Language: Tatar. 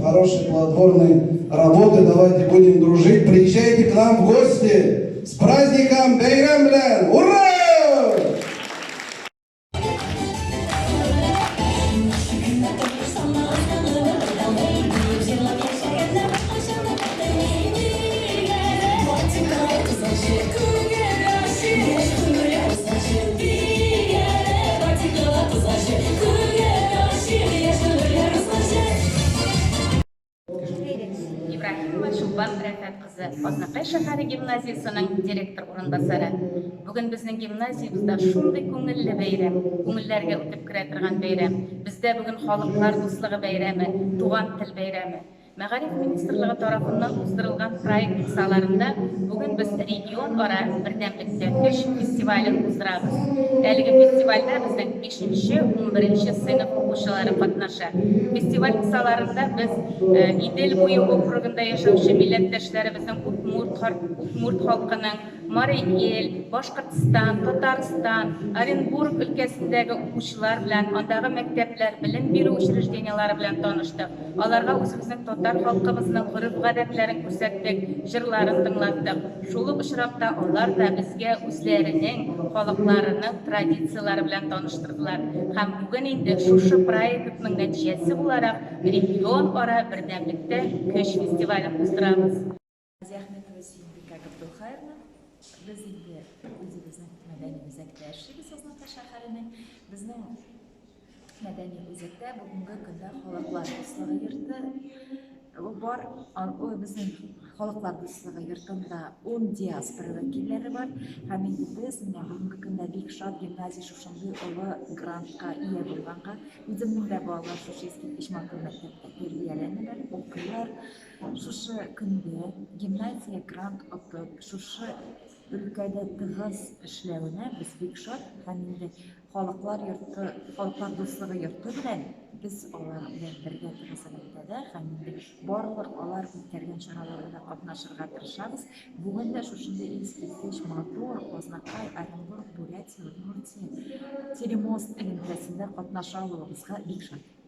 хорошей плодотворной работы. Давайте будем дружить. Приезжайте к нам в гости. С праздником Бейрам белән! Ура! Ибрахимова Шулбан Рәфәт кызы, Азнакай шәһәре гимназиясының директор урынбасары. Бүген безнең гимназиябызда шундый күңелле бәйрәм, күңелләргә үтеп керә торган бәйрәм. Бездә бүген халыклар дуслыгы бәйрәме, туган тел бәйрәме. Мәгариф министрлыгы тарафыннан уздырылган проект кысаларында бүген без регион ара бердәмлектә көч фестивален уздырабыз. Әлеге фестивальдә безнең 5-11 сыйныф укучылары катнаша. Фестиваль кысаларында без Идел буе округында яшәүче милләттәшләребезнең Удмурт халкының Марий Эл, Башкортстан, Татарстан, Оренбург өлкәсендәге укучылар белән, андагы мәктәпләр, белем бирү учрежденияләре белән таныштык. Аларга үзебезнең татар халкыбызның гореф-гадәтләрен күрсәттек, җырларын тыңлаттык. Шул ук очракта алар да безгә үзләренең халыкларының традицияләре белән таныштырдылар. Һәм бүген инде шушы проектның нәтиҗәсе буларак регион ара бердәмлектә көч фестивален уздырабыз. Biz indi o'zimizning madaniy o'zakdashimiz Aznaqay shahrining bizning madaniy o'zakda bugungi kunda xalqlar do'stligi yurti bor. Bizning xalqlar do'stligi yurtida 10 diaspora vakillari bor. Ham endi biz bugungi kunda Bikshot gimnaziya shunday o'g'li grantga ega bo'lganqa o'zimning da bolalar shu eski Ishmakul maktabda tarbiyalanilar, o'qiylar. Shu kunda gimnaziya grant olib shu ülkədə tığız işləvinə biz Bikshot həm indi xalqlar yurtu, xalqlar dostluğu yurtu bilən biz onlar bilən birgə tığızlıqda həm indi barlıq onlar bitirgən şaralarında qatnaşırğa tırışabız. Bugün də şuşunda eskilmiş Matur, Aznaqay, Оренбург, Бурятия, Удмуртия, Теремост элемтəsində qatnaşalığımızға Bikshot.